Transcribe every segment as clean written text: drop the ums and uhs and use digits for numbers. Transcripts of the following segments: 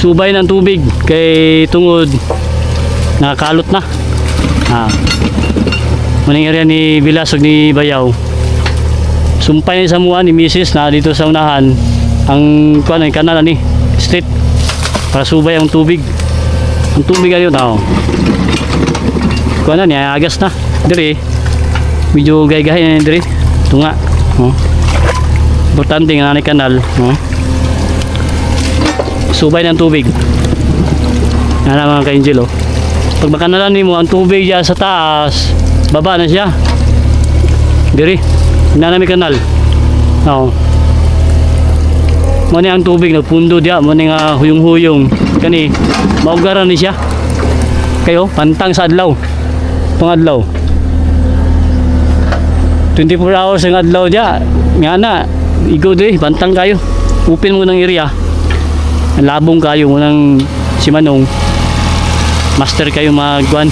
subay ng tubig kay tungod nakakalot na. Maning area ni Bilasog ni Bayaw. Sumpay sa mua ni Mrs. na dito sa unahan ang kuan ang kanal ni street para subay ang tubig. Ang tubig ayo tao. Kuan na niya agas na. Diri medyo gay-gay na diri. Tunga. Importante nga ni kanal, subay ng tubig. Yan mga ka-angel, pag makanalan mo ang tubig diyan sa taas, baba na siya. Diri, nanami kanal. Mani ang tubig nagpundo diya, mani nga huyong-huyong. Kani maugaran ni siya. Kayo pantang sa adlaw. Pangadlaw. 24 hours ang adlaw diya. Nga na, igo diri, bantang kayo. Upin mo ng area. Labong kayo mo ng si Manong. Master kayo magwan.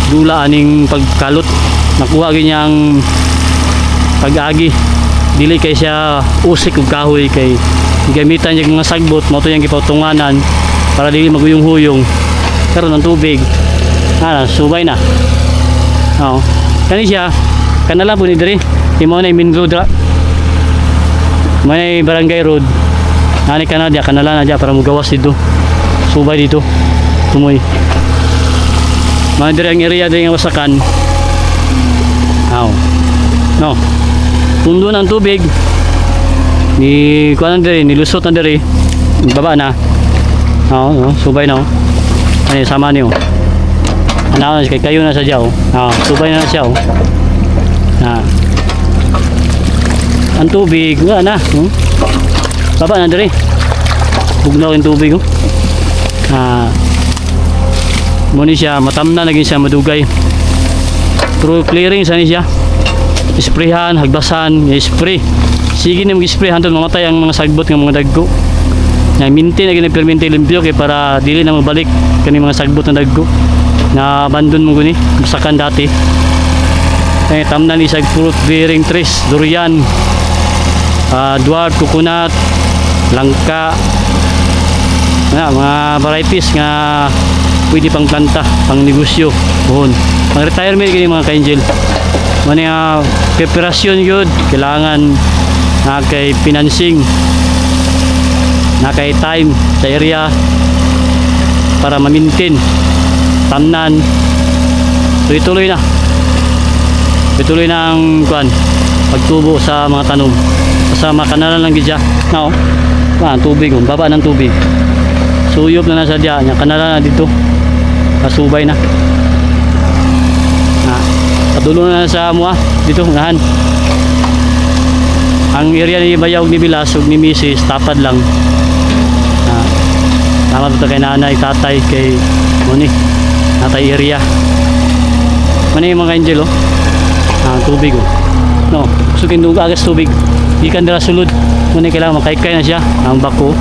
Dula aning pagkalot. Nakuha ganyang pag-agi. Dili kay siya usik ug kahoy kay gamitan niya mga sagbot mo to yang gipautunganan para dili maguyong-huyong. Karon ang tubig. Subay na. Kani siya kanala po ni diri. Imo na main road ra. May barangay road. Ani kana dia kanala na dia para mugawas dito. Subay dito. Tumoy. Mga diri ang area diri nga wasakan. No. Pundo ng tubig. Ni kuan diri, nilusot na diri. Baba na. Subay na. Ani sama niyo. Ano kay kayo na sa diaw. Subay na siya. Ang tubig nga na. Baba na diri. Bugnaw yung tubig. Muni siya matamna naging siya madugay. Through clearing sa ni siya. Isprayhan, hagbasan, spray. Sige na mag-spray hantod mamatay ang mga sagbot ng mga dagko. Na maintain na permente limpyo kay para dili na mabalik kani mga sagbot ng dagko. Na abandon mo guni, masakan dati. Tamnan ni sag fruit bearing trees, durian, dwarf, coconut, langka, mga varieties nga pwede pang planta, pang negosyo, buhon. Pang retirement kini mga ka-angel. Mga preparasyon yun, kailangan na kay financing, na kay time sa area para ma-maintain, tamnan. So ituloy na. Ituloy na ang pagtubo sa mga tanom. Sa makanalan lang gidya. Tubig, baba ng tubig. Suyop na nasa diya, nya kanalan na dito. Kasubay na. Patulo na sa mua dito ngahan. Ang area ni Bayaw ni Bilasog ni Mrs. tapad lang. Tama to kay nanay, tatay, kay muni. Natay area. Mani mga angel tubig sukin dugo agas tubig ikan dira sulod muna kailangan makaykay na siya ang bako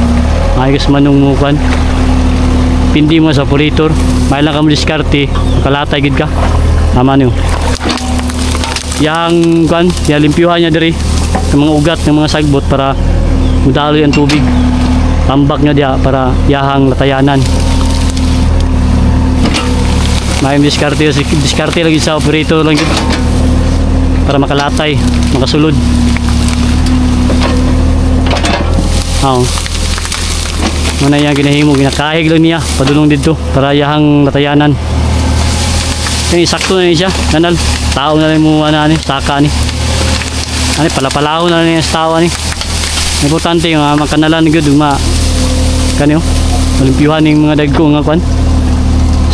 ayos manong mukan pindi mo sa politor may lang ka mo diskarte makalatay gid ka naman yun yang limpyuhan niya diri ng mga ugat ng mga sagbot para mudaloy ang tubig tambak niya diya para yahang latayanan may diskarte lagi sa operator lang para makalatay, makasulod. Muna yung ginahimo, ginakahig lang niya, padulong dito para yahang latayanan. Sakto na niya siya, kanal. Tao na rin mo saka ni. Palapalaho na rin yung tao ni. Importante yung makanalan ni Gud, kanyo, malimpyuhan yung mga dagko nga kwan.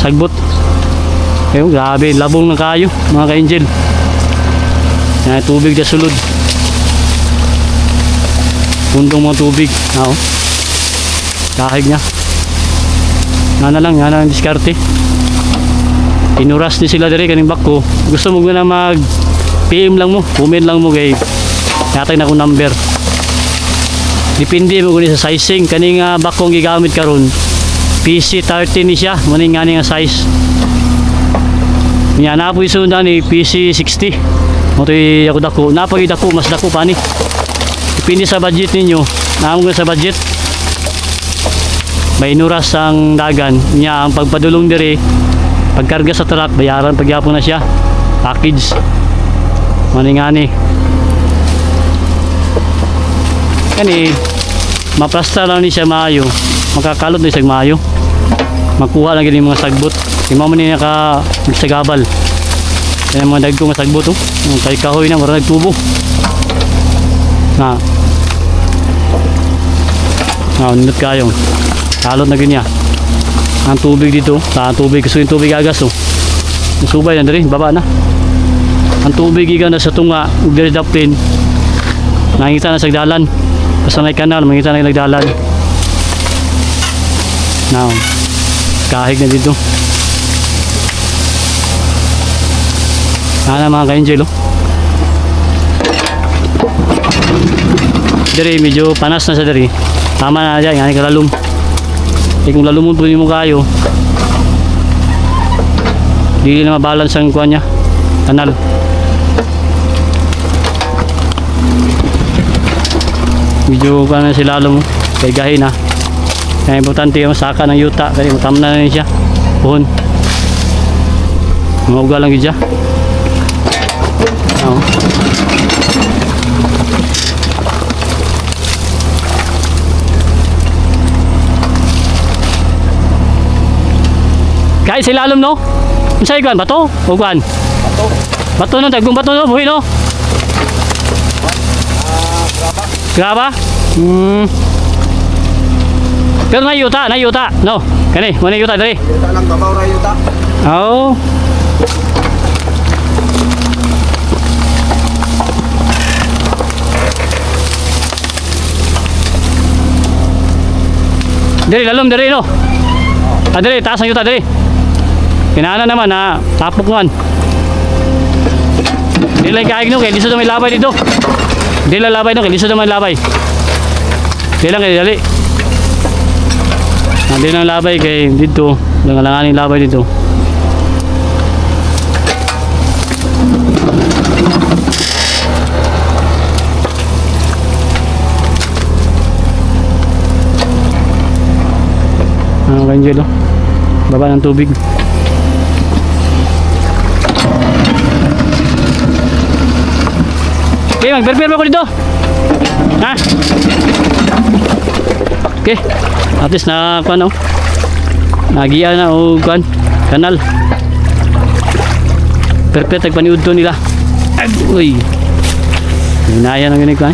Sagbot. Grabe, labong na kayo, mga ka-angel. Tubig na sulod. Pundong mga tubig. Kahig niya. Nga na lang diskarte. Inuras ni sila diri kaning bako. Gusto mo na mag PM lang mo, comment lang mo kay yatay na ko number. Depende mo kung sa sizing kaning bakong gigamit karon. PC30 ni siya, maning nga nga size. Nya na po isundan ni PC60. Motoy ako dako, napagid ako mas dako pa ni. Depende sa budget ninyo. Naamo sa budget. may inuras ang dagan niya ang pagpadulong diri pagkarga sa truck bayaran pagyapon na siya package maningani kani maprasta lang ni siya maayo makakalot ni siya maayo makuha lang gini mga sagbot di mo man niya ka magsagabal kaya mga dagkong sagbot kay kahoy na marang nagtubo na nindot kayo kalot na ganyan ang tubig dito sa tubig kasi yung tubig agas subay na dali baba na ang tubig iga na sa tunga diri dapin nakita na sa dalan basta may kanal makita na nagdalan now kahig na dito mga ka-angel diri medyo panas na sa diri tama na dyan nga kalalum kung lalumon po mo kayo dili na mabalance ang kuha niya kanal medyo kuha na sila lalum kay gahin na kaya importante yung saka ng yuta kaya utam na rin siya puhon mga lang yun siya kahit sila alam no sa iguan bato o guan bato no dagong bato no buhay no graba pero na yuta no kani mana yuta dari yuta lang babaw ra yuta oh dari lalom dari no dari taas ang yuta dari kinana naman na tapok man di lang kaig no kay liso na may labay dito di lang labay no kay liso na may labay di lang kay dali di lang labay kay dito langalanganing labay dito Angelo baba ng tubig okay mag-prepare ako dito ha okay at least na ano nagiya na o kanal perfect tagpaniud to nila uy hinaya na ganito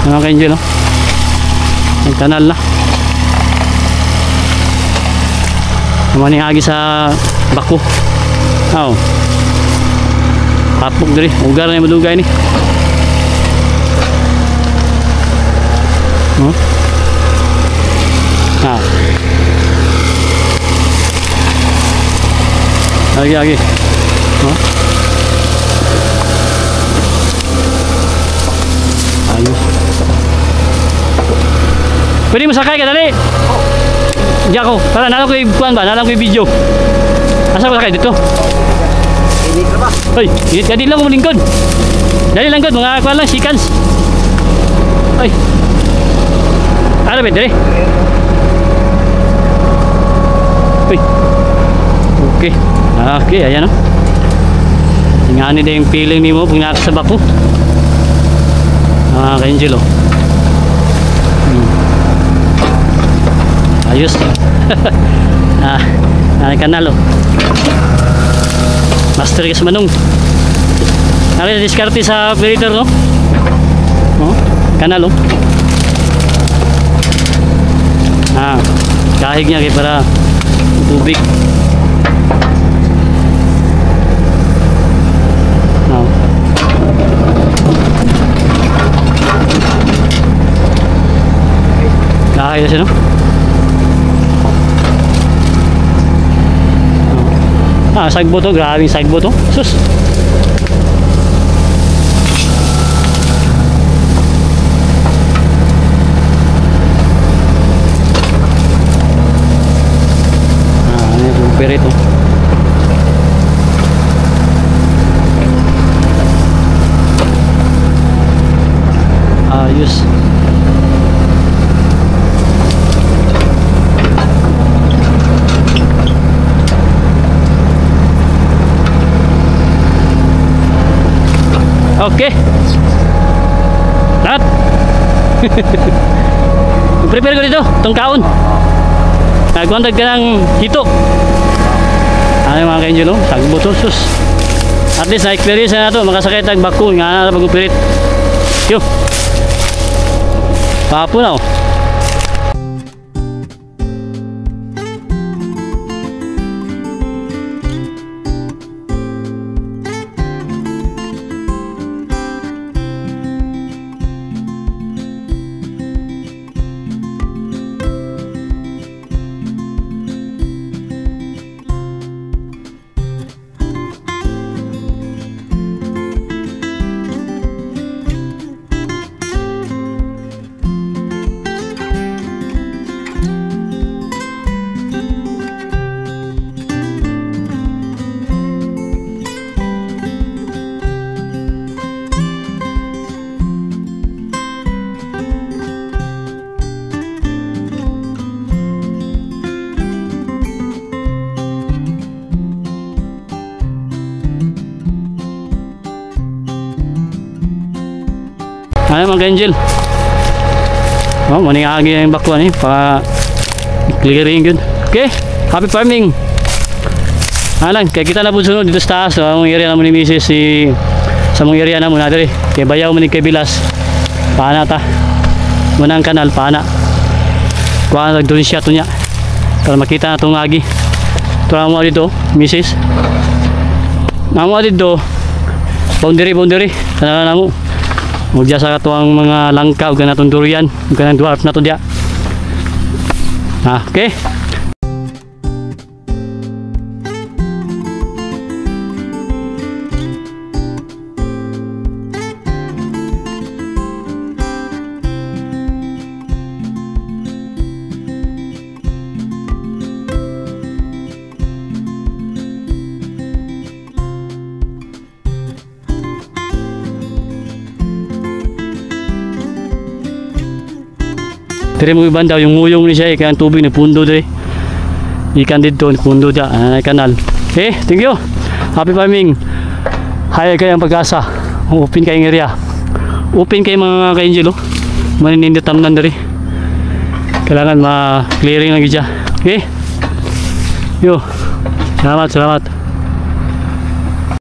mga ka-angel ang kanal na maning agi sa bako kapok diri ugar na yung madugay ni agi ayos pwede mo sakay ka dali diyan ko tara nalang ko yung kuhan ba nalang ko yung video asa ko sakay dito init na ba ay init ka din lang kumulingkod dali lang god mga kuhan lang seconds ay ano ba dali uy okay okay ayan o tingani na yung feeling ni mo pag nakasabak ko ka-angel ayos kanal master ka sa manong nakita diskarte sa operator no kanal kahig niya kaya para tubig kahig na siya no sagbo to, grabing sagbo to. Sus. Ano yung perito. Ayos. Okay. Lahat. Prepare ko dito, itong kaon. Nagkondag ka ng hito. Ano yung mga ka-angel, no? Sagbo to, sus. At least na-experience na ito, makasakit ang bako, nga na pag-upirit. Yo. Papo na, oh. Ano mga ka-angel? Oh, maning agi yung bakuan eh, pa clearing yun. Okay, happy farming. Alang, kaya kita na po sunod dito sa taas. So, ang area naman ni Mrs. sa mong area naman natin eh. Kaya bayaw maning kay Bilas. Paana ta. Munang kanal, paana. Kuha na doon siya to niya. Para makita na itong agi. Ito lang mo dito, Mrs. Namo dito, boundary. Sana na mo. Huwag dyan sa katuang mga langka, huwag ka natong durian, huwag ka ng dwarf na ito dyan. Okay. Tiri mo iban daw yung nguyong ni siya eh, kaya ang tubig na pundo doon ikan dito, pundo dyan, kanal. Okay, thank you. Happy farming. Hayag kayang pag-asa. Open kayong area. Open kayo mga ka-angel, oh. Maninindot tamnan dari. Kailangan ma-clearing lagi dyan. Okay. Yo. Salamat.